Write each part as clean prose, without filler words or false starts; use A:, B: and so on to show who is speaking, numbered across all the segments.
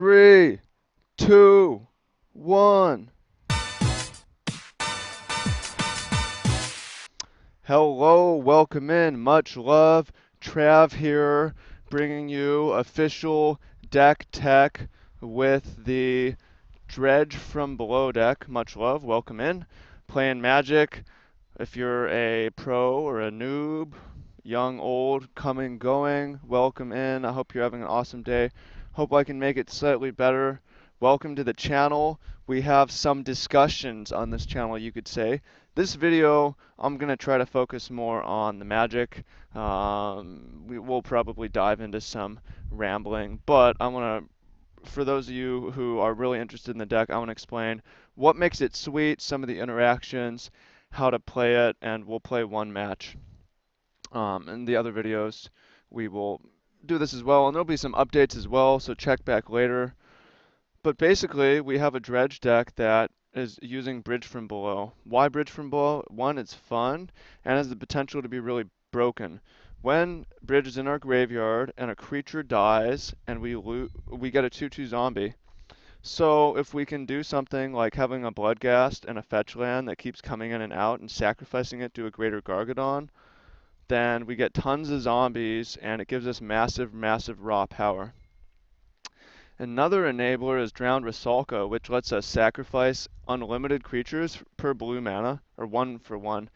A: Three, two, one. Hello, welcome in. Much love. Trav here, bringing you official deck tech with the Dredge from Below deck. Much love. Welcome in. Playing Magic. If you're a pro or a noob, young, old, coming, going, welcome in. I hope you're having an awesome day. Hope I can make it slightly better. Welcome to the channel. We have some discussions on this channel, you could say. This video, I'm going to try to focus more on the Magic. We will probably dive into some rambling, but I want to, for those of you who are really interested in the deck, I want to explain what makes it sweet, some of the interactions, how to play it, and we'll play one match. In the other videos, we will do this as well, and there'll be some updates as well, so check back later. But basically, we have a dredge deck that is using Bridge from Below. Why Bridge from Below? One, it's fun, and has the potential to be really broken. When Bridge is in our graveyard and a creature dies and we get a 2/2 zombie. So if we can do something like having a Bloodghast and a fetch land that keeps coming in and out and sacrificing it to a greater Gargadon, then we get tons of zombies and it gives us massive, massive raw power. Another enabler is Drowned Rusalka, which lets us sacrifice unlimited creatures per blue mana, or 1 for 1,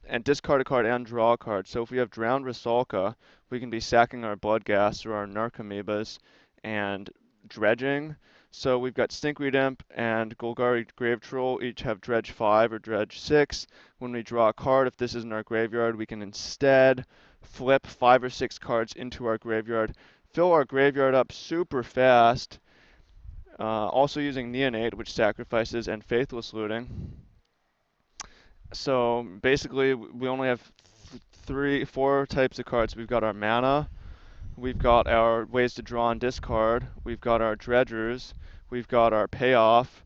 A: and discard a card and draw a card. So if we have Drowned Rusalka, we can be sacking our Bloodghast or our Narcomoebas and dredging. So we've got Stinkweed Imp and Golgari Grave Troll each have Dredge 5 or Dredge 6. When we draw a card, if this is in our graveyard, we can instead flip 5 or 6 cards into our graveyard, fill our graveyard up super fast, also using Neonate, which sacrifices, and Faithless Looting. So basically, we only have four types of cards. We've got our mana, we've got our ways to draw and discard, we've got our dredgers, we've got our payoff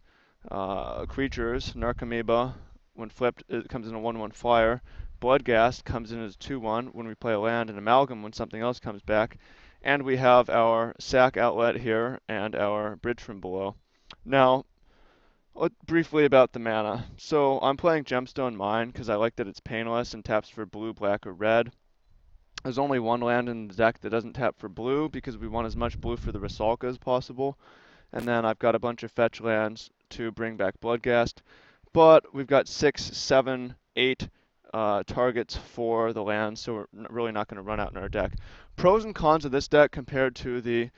A: creatures. Narcomoeba, when flipped, it comes in a 1/1 flyer. Bloodghast comes in as a 2/1 when we play a land, and Amalgam when something else comes back. And we have our sack outlet here and our Bridge from Below. Now, briefly about the mana. So I'm playing Gemstone Mine because I like that it's painless and taps for blue, black, or red. There's only one land in the deck that doesn't tap for blue because we want as much blue for the Rusalka as possible. And then I've got a bunch of fetch lands to bring back Bloodghast. But we've got 6, 7, 8 targets for the lands, so we're really not going to run out in our deck. Pros and cons of this deck compared to the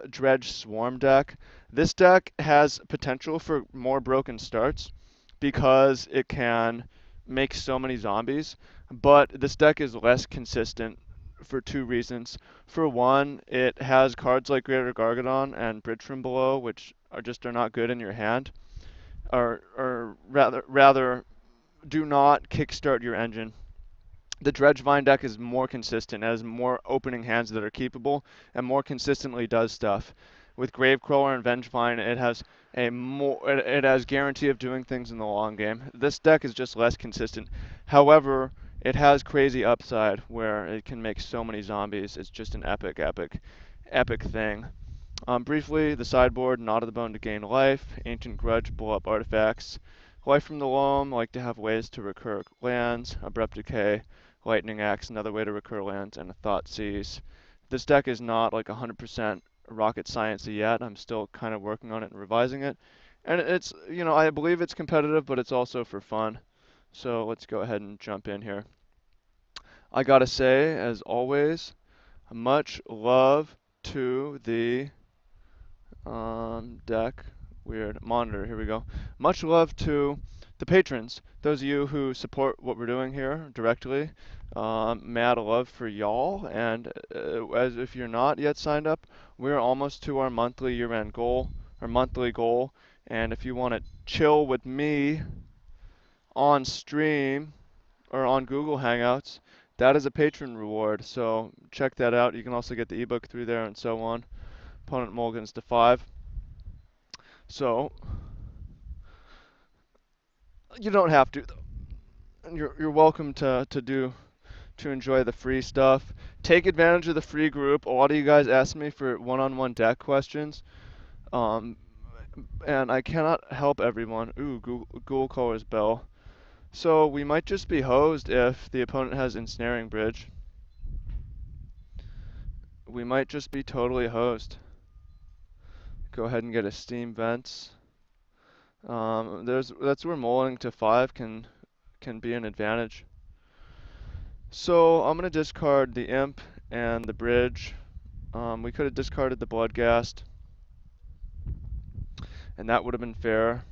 A: Dredge Swarm deck. This deck has potential for more broken starts because it can make so many zombies, but this deck is less consistent for two reasons. For one, it has cards like Greater Gargadon and Bridge from Below, which are not good in your hand, or rather do not kickstart your engine. The Dredge Vine deck is more consistent, it has more opening hands that are keepable, and more consistently does stuff. With Gravecrawler and Vengevine, it has guarantee of doing things in the long game. This deck is just less consistent. However, it has crazy upside where it can make so many zombies. It's just an epic, epic, epic thing. Briefly, the sideboard, Knot of the Bone to gain life, Ancient Grudge, blow up artifacts. Life from the Loam, like to have ways to recur lands, Abrupt Decay, Lightning Axe, another way to recur lands, and a Thoughtseize. This deck is not like 100% rocket science yet. I'm still kind of working on it and revising it. And it's, I believe it's competitive, but it's also for fun. So let's go ahead and jump in here. I gotta say, as always, much love to the deck. Weird. Monitor. Here we go. Much love to the patrons. Those of you who support what we're doing here directly. Mad love for y'all. And as if you're not yet signed up, we're almost to our monthly year-end goal, our monthly goal. And if you want to chill with me on stream or on Google Hangouts, that is a patron reward. So check that out. You can also get the ebook through there and so on. Opponent mulligans to 5. So you don't have to. You're welcome to enjoy the free stuff. Take advantage of the free group. A lot of you guys asked me for one-on-one deck questions. Um, and I cannot help everyone. Ooh, Ghoul Caller's Bell. So we might just be hosed if the opponent has Ensnaring Bridge. We might just be totally hosed. Go ahead and get a Steam Vents. That's where mulling to 5 can be an advantage. So I'm gonna discard the Imp and the Bridge. We could have discarded the Bloodghast, and that would have been fair.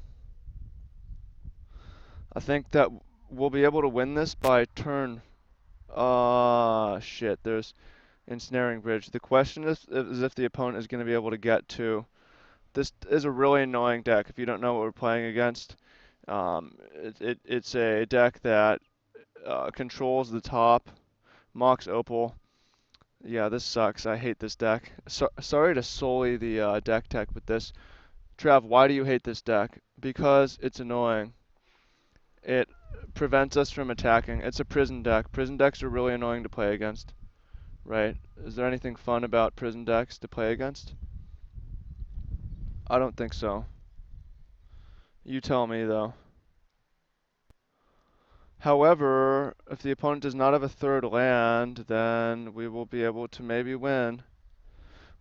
A: I think that we'll be able to win this by turn. Shit. There's Ensnaring Bridge. The question is if the opponent is going to be able to get to. This is a really annoying deck if you don't know what we're playing against. It's a deck that controls the top. Mox Opal. Yeah, this sucks. I hate this deck. Sorry to sully the deck tech with this. Trav, why do you hate this deck? Because it's annoying. It prevents us from attacking. It's a prison deck. Prison decks are really annoying to play against, right? Is there anything fun about prison decks to play against? I don't think so. You tell me, though. However, if the opponent does not have a third land, then we will be able to maybe win.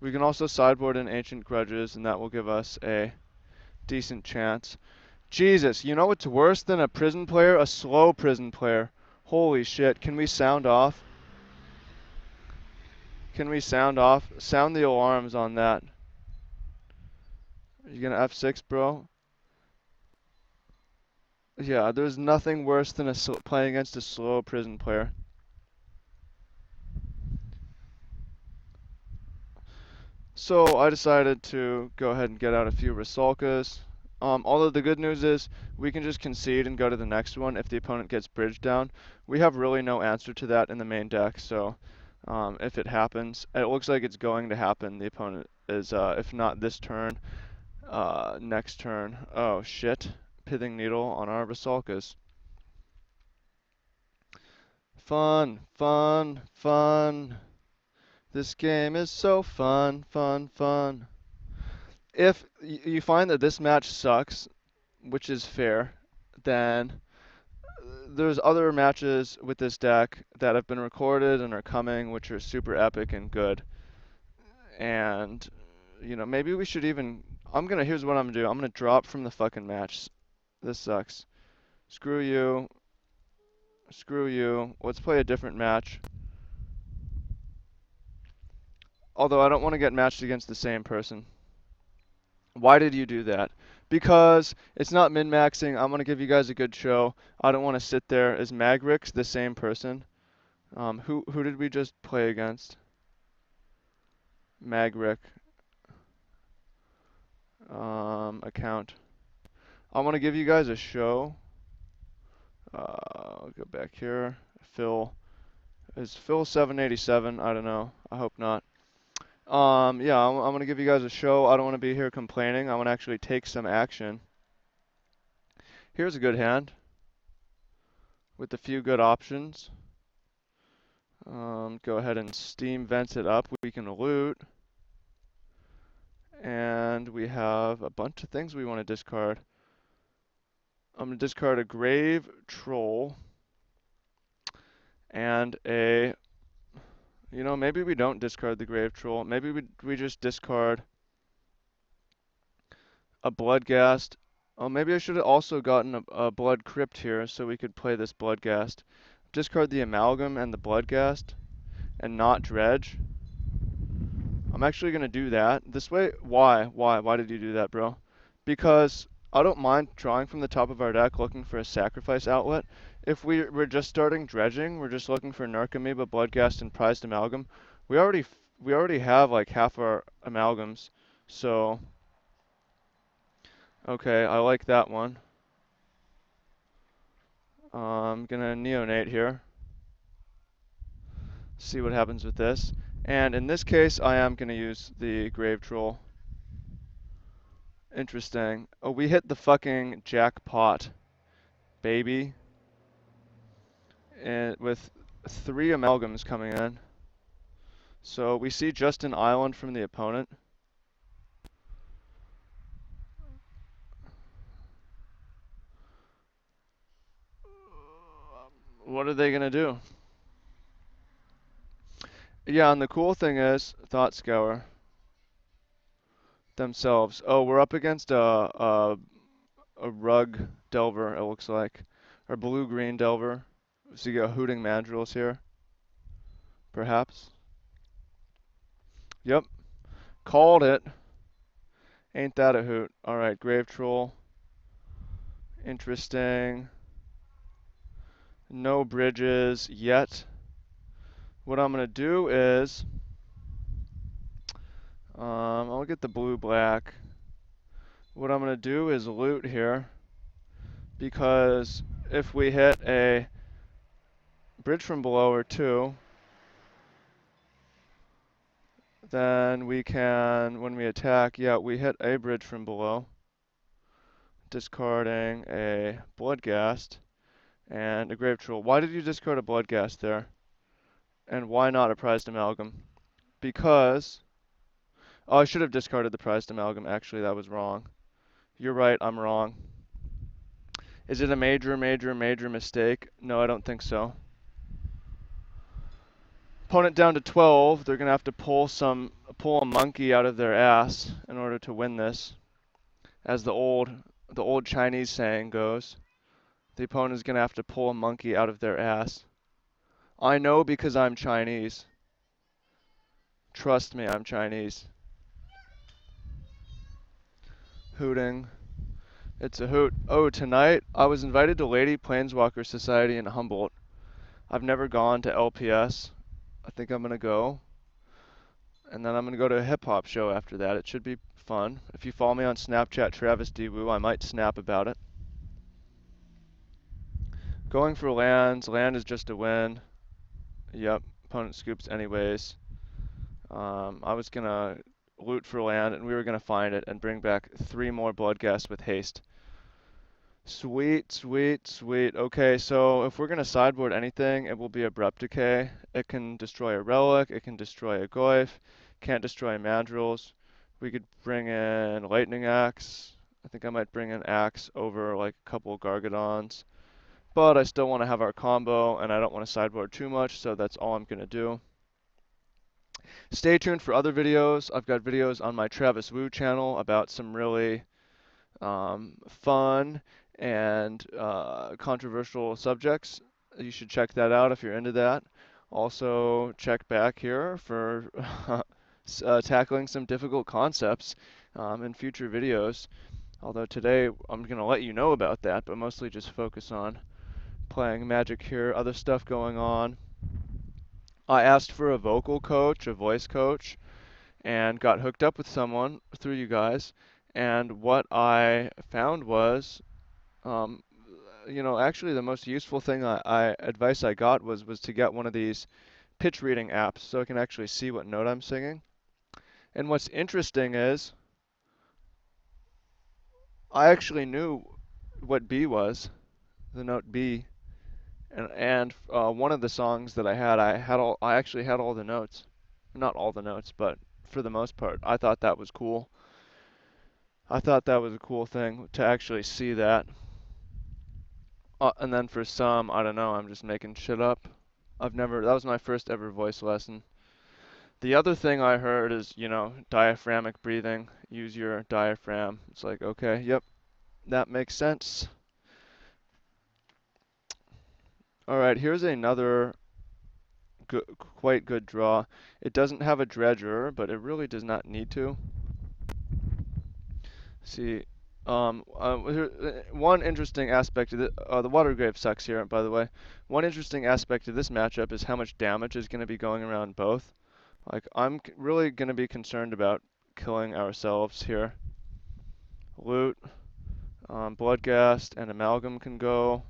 A: We can also sideboard in Ancient Grudges, and that will give us a decent chance. Jesus, you know what's worse than a prison player? A slow prison player. Holy shit, can we sound off? Can we sound off? Sound the alarms on that. You gonna F6, bro? Yeah, there's nothing worse than playing against a slow prison player. So I decided to go ahead and get out a few Rusalkas. Although the good news is we can just concede and go to the next one if the opponent gets bridge down. We have really no answer to that in the main deck, so if it happens, it looks like it's going to happen. The opponent is, if not this turn, next turn. Oh shit. Pithing Needle on our Rusalkas. Fun, fun, fun. This game is so fun, fun, fun. If you find that this match sucks, which is fair, then there's other matches with this deck that have been recorded and are coming, which are super epic and good. And, you know, maybe we should even. Here's what I'm gonna do. I'm gonna drop from the fucking match. This sucks. Screw you. Screw you. Let's play a different match. Although I don't want to get matched against the same person. Why did you do that? Because it's not min-maxing. I'm going to give you guys a good show. I don't want to sit there. Is Magrix the same person? Who did we just play against? Magric. Account. I want to give you guys a show. I'll go back here. Phil. Is Phil 787? I don't know. I hope not. Yeah, I'm going to give you guys a show. I don't want to be here complaining. I want to actually take some action. Here's a good hand with a few good options. Go ahead and Steam Vents it up. We can loot. And we have a bunch of things we want to discard. I'm going to discard a Grave Troll. And a... You know, maybe we don't discard the Grave Troll. Maybe we just discard a Bloodghast. Oh, maybe I should have also gotten a Blood Crypt here so we could play this Bloodghast. Discard the Amalgam and the Bloodghast and not Dredge. I'm actually going to do that. This way, why? Why did you do that, bro? Because I don't mind drawing from the top of our deck looking for a sacrifice outlet. If we're just starting dredging, we're just looking for Narc Amoeba, Bloodghast, and Prized Amalgam. We already have like half our amalgams. So, okay, I like that one. I'm gonna neonate here. See what happens with this. And in this case, I am gonna use the Grave Troll. Interesting. Oh, we hit the fucking jackpot, baby. And with 3 amalgams coming in. So we see just an island from the opponent. what are they gonna do? Yeah, and the cool thing is, Thought Scour themselves. Oh, we're up against a rug delver, it looks like. Or blue-green delver. So you got hooting mandrills here, perhaps. Yep, called it. Ain't that a hoot? Alright, Grave Troll. Interesting. No bridges yet. What I'm gonna do is, I'll get the blue-black. What I'm gonna do is loot here, because if we hit a bridge from below or two, then we can, when we attack, yeah, we hit a bridge from below, discarding a Bloodghast and a Grave Troll. Why did you discard a Bloodghast there? And why not a Prized Amalgam? Because, oh, I should have discarded the Prized Amalgam. Actually, that was wrong. You're right, I'm wrong. Is it a major, major, major mistake? No, I don't think so. Opponent down to 12. They're gonna have to pull a monkey out of their ass in order to win this. As the old Chinese saying goes, the opponent is gonna have to pull a monkey out of their ass. I know because I'm Chinese. Trust me, I'm Chinese. Hooting. It's a hoot. Oh, tonight I was invited to Lady Planeswalker Society in Humboldt. I've never gone to LPS. I think I'm gonna go. And then I'm gonna go to a hip hop show after that. It should be fun. If you follow me on Snapchat, Travis D. Woo, I might snap about it. Going for lands. Land is just a win. Yep. Opponent scoops anyways. I was gonna loot for land, and we were gonna find it and bring back 3 more Bloodghasts with haste. Sweet, sweet, sweet. Okay, so if we're gonna sideboard anything, it will be Abrupt Decay. It can destroy a relic, it can destroy a Goyf, can't destroy mandrills. We could bring in Lightning Axe. I think I might bring in Axe over like a couple Gargadons. But I still want to have our combo, and I don't want to sideboard too much, so that's all I'm gonna do. Stay tuned for other videos. I've got videos on my Travis Woo channel about some really fun and controversial subjects. You should check that out if you're into that. Also, check back here for tackling some difficult concepts in future videos. Although today I'm going to let you know about that, but mostly just focus on playing Magic here, other stuff going on. I asked for a vocal coach, a voice coach, and got hooked up with someone through you guys. And what I found was, um, actually the most useful thing advice I got was to get one of these pitch reading apps so I can actually see what note I'm singing. And what's interesting is I actually knew what B was, the note B. And one of the songs that I actually had all the notes. Not all the notes, but for the most part. I thought that was cool. I thought that was a cool thing to actually see that. And then for some, I don't know, I'm just making shit up. That was my first ever voice lesson. The other thing I heard is, diaphragmic breathing. Use your diaphragm. It's like, okay, yep, that makes sense. Alright, here's another quite good draw. It doesn't have a dredger, but it really does not need to. See, one interesting aspect of the Water Grave sucks here, by the way. One interesting aspect of this matchup is how much damage is going to be going around both. Like, I'm really going to be concerned about killing ourselves here. Loot, Bloodghast, and Amalgam can go.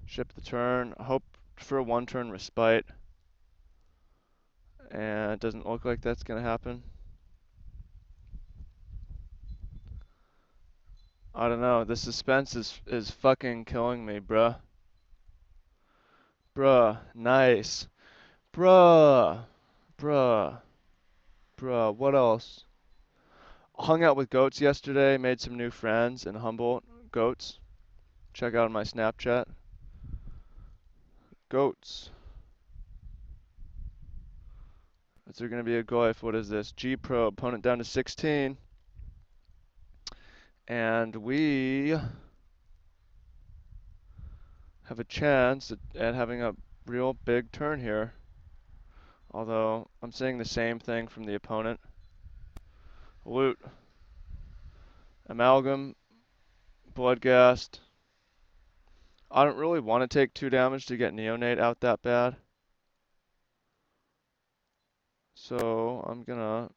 A: Ship the turn. Hope for a 1-turn respite. And it doesn't look like that's going to happen. I don't know. The suspense is fucking killing me, bruh. Bruh. Nice. Bruh. Bruh. Bruh. What else? Hung out with goats yesterday. Made some new friends in Humboldt. Goats. Check out my Snapchat. Goats. Is there going to be a glyph? What is this? G Pro. Opponent down to 16. And we have a chance at having a real big turn here. Although, I'm saying the same thing from the opponent. Loot. Amalgam. Bloodghast. I don't really want to take 2 damage to get Neonate out that bad. So, I'm gonna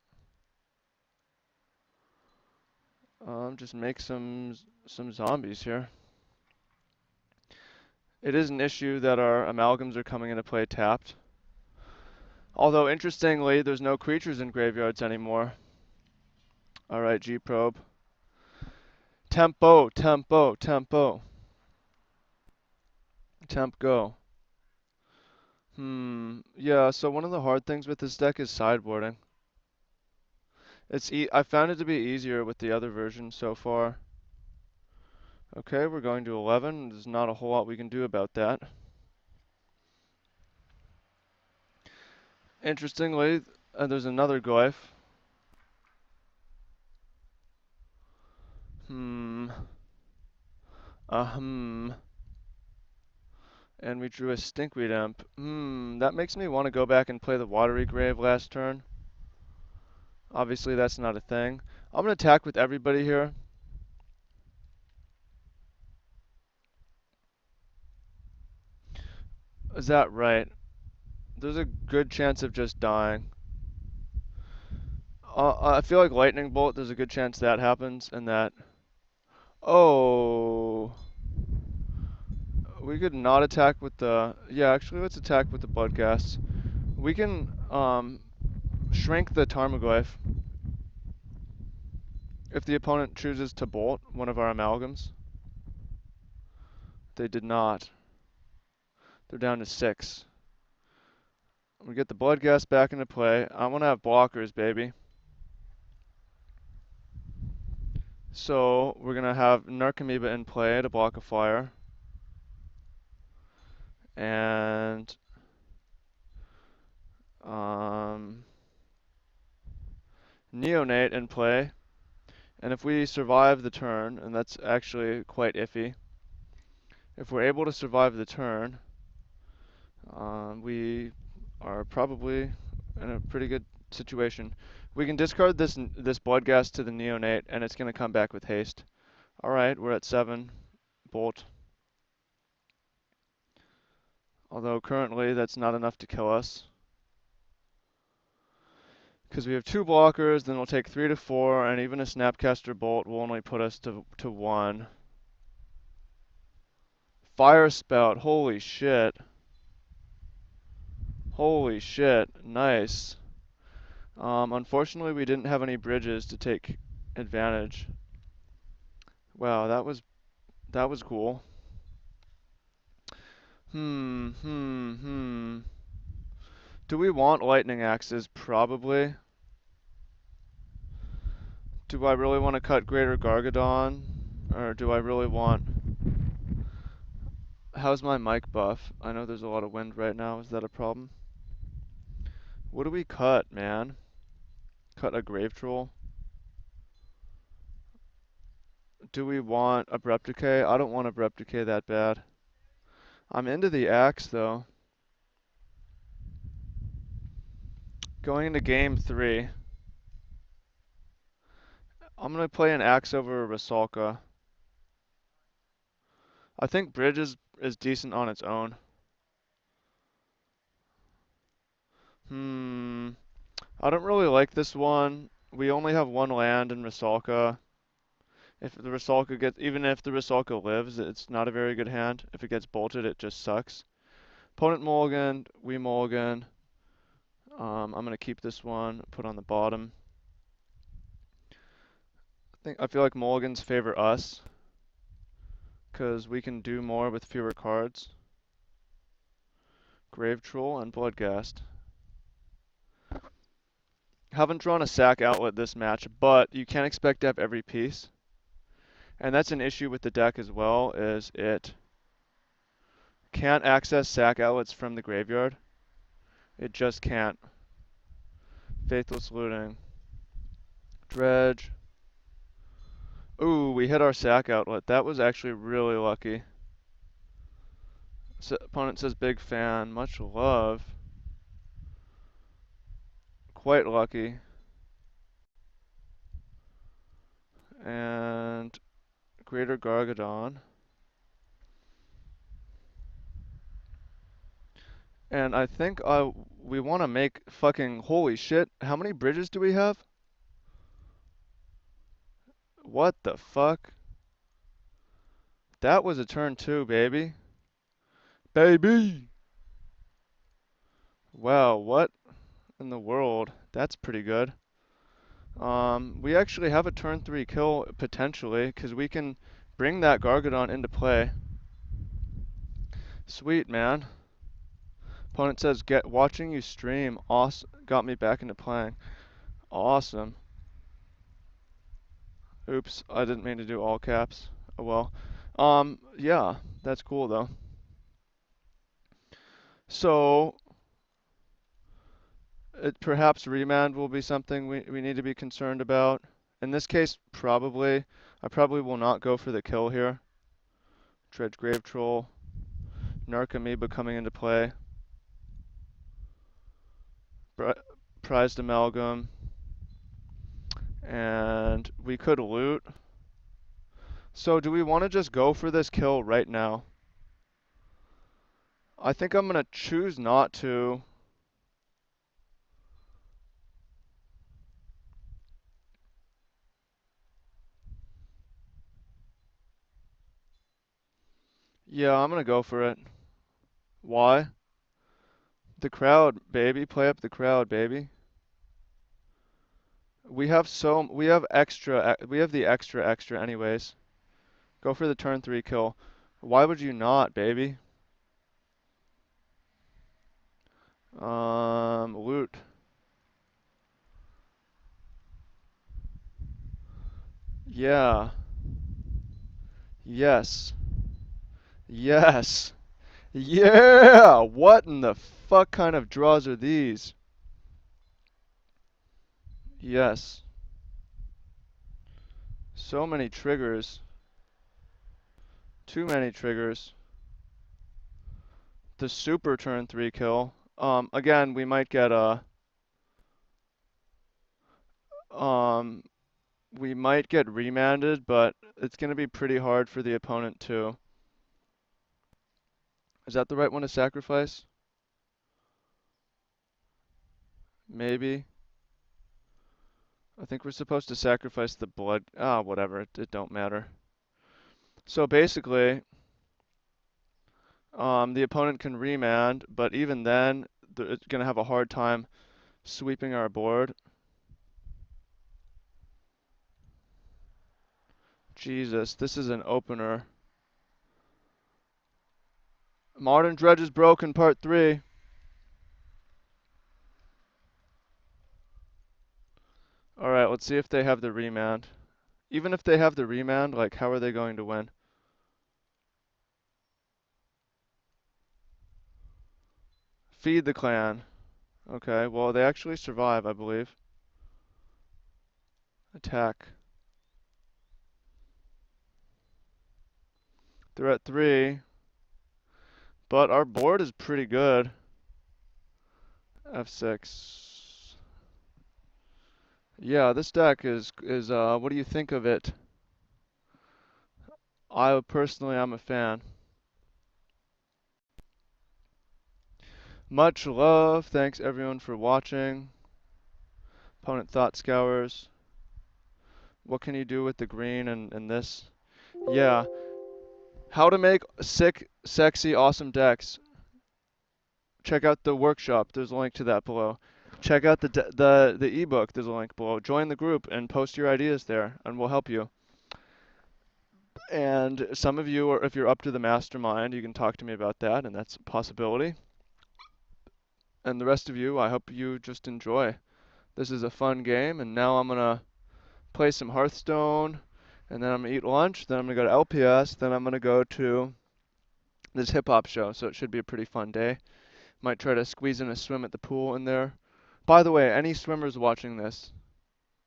A: just make some zombies here. It is an issue that our amalgams are coming into play tapped. Although, interestingly, there's no creatures in graveyards anymore. Alright, G-Probe. Tempo, tempo, tempo. Temp go. Yeah, so one of the hard things with this deck is sideboarding. I found it to be easier with the other version so far. Okay, we're going to 11. There's not a whole lot we can do about that. Interestingly, there's another glyph. And we drew a Stinkweed Imp. That makes me want to go back and play the Watery Grave last turn. Obviously, that's not a thing. I'm going to attack with everybody here. Is that right? There's a good chance of just dying. I feel like Lightning Bolt, there's a good chance that happens, and that... Oh... We could not attack with the... Yeah, actually, let's attack with the Bloodghast. We can, shrink the Tarmogoyf if the opponent chooses to bolt one of our amalgams. They did not. They're down to 6. We get the Bloodghast back into play. I want to have blockers, baby. So, we're going to have Narcomoeba in play to block a flyer. And... Neonate in play. And if we survive the turn, and that's actually quite iffy, if we're able to survive the turn, we are probably in a pretty good situation. We can discard this Bloodghast to the Neonate, and it's going to come back with haste. Alright, we're at 7. Bolt. Although currently that's not enough to kill us. Because we have 2 blockers, then we'll take 3 to 4, and even a Snapcaster Bolt will only put us to 1. Fire Spout, holy shit. Holy shit, nice. Unfortunately we didn't have any bridges to take advantage. Wow, that was cool. Do we want lightning axes? Probably. Do I really want to cut Greater Gargadon? Or do I really want... How's my mic buff? I know there's a lot of wind right now. Is that a problem? What do we cut, man? Cut a Grave Troll? Do we want Abrupt Decay? I don't want Abrupt Decay that bad. I'm into the axe, though. Going into game 3. I'm going to play an axe over a Rusalka. I think Bridge is decent on its own. I don't really like this one. We only have 1 land in Rusalka. If the Rusalka gets, even if the Rusalka lives, it's not a very good hand. If it gets bolted, it just sucks. Opponent mulligan, we mulligan. I'm gonna keep this one, put on the bottom. I feel like mulligans favor us, because we can do more with fewer cards. Grave Troll and Bloodghast. Haven't drawn a sack outlet this match, but you can't expect to have every piece. And that's an issue with the deck as well, is Can't access sack outlets from the graveyard. It just can't. Faithless looting. Dredge. Ooh, we hit our sack outlet. That was actually really lucky. Opponent says big fan. Much love. Quite lucky. And Greater Gargadon. And I think we want to make fucking holy shit. How many bridges do we have? What the fuck? That was a turn 2, baby. Baby! Wow, what in the world? That's pretty good. We actually have a turn 3 kill potentially, because we can bring that Gargadon into play. Sweet, man. Opponent says, watching you stream got me back into playing. Awesome. Oops, I didn't mean to do all caps. Oh well. Yeah, that's cool though. So, perhaps remand will be something we need to be concerned about. In this case, probably. I probably will not go for the kill here. Dredge Grave Troll. Narcomoeba coming into play. Prized Amalgam. And we could loot. So do we want to just go for this kill right now? I think I'm going to choose not to. Yeah, I'm going to go for it. Why? The crowd, baby. Play up the crowd, baby. We have the extra anyways. Go for the turn 3 kill. Why would you not, baby? Loot. Yeah. Yes. Yes. Yeah! What in the fuck kind of draws are these? Yes. So many triggers. Too many triggers. The super turn 3 kill. Again, we might get um, we might get remanded, but it's gonna be pretty hard for the opponent too. Is that the right one to sacrifice? Maybe. I think we're supposed to sacrifice the blood. Ah, whatever. It don't matter. So basically, the opponent can remand, but even then, it's gonna have a hard time sweeping our board. Jesus, this is an opener. Modern Dredge is broken, part 3. Alright, let's see if they have the remand. Even if they have the remand, like, how are they going to win? Feed the clan. Okay, well, they actually survive, I believe. Attack. They're at 3. But our board is pretty good. F6. Yeah, this deck is what do you think of it? I personally am a fan. Much love. Thanks everyone for watching. Opponent Thought Scours. What can you do with the green and this? Yeah. How to make sick, sexy, awesome decks. Check out the workshop. There's a link to that below. Check out the ebook. There's a link below. Join the group and post your ideas there, and we'll help you. And some of you, if you're up to the mastermind, you can talk to me about that, and that's a possibility. And the rest of you, I hope you just enjoy. This is a fun game, and now I'm gonna play some Hearthstone, and then I'm gonna eat lunch, then I'm gonna go to LPS, then I'm gonna go to this hip hop show, so it should be a pretty fun day. Might try to squeeze in a swim at the pool in there. By the way, any swimmers watching this,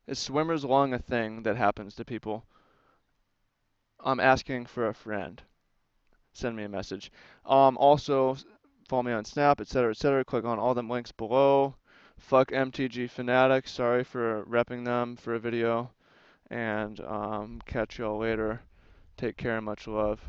A: is swimmers along a thing that happens to people? I'm asking for a friend. Send me a message. Also, follow me on Snap, etc., etc. Click on all them links below. Fuck MTG Fanatics. Sorry for repping them for a video. And catch y'all later. Take care and much love.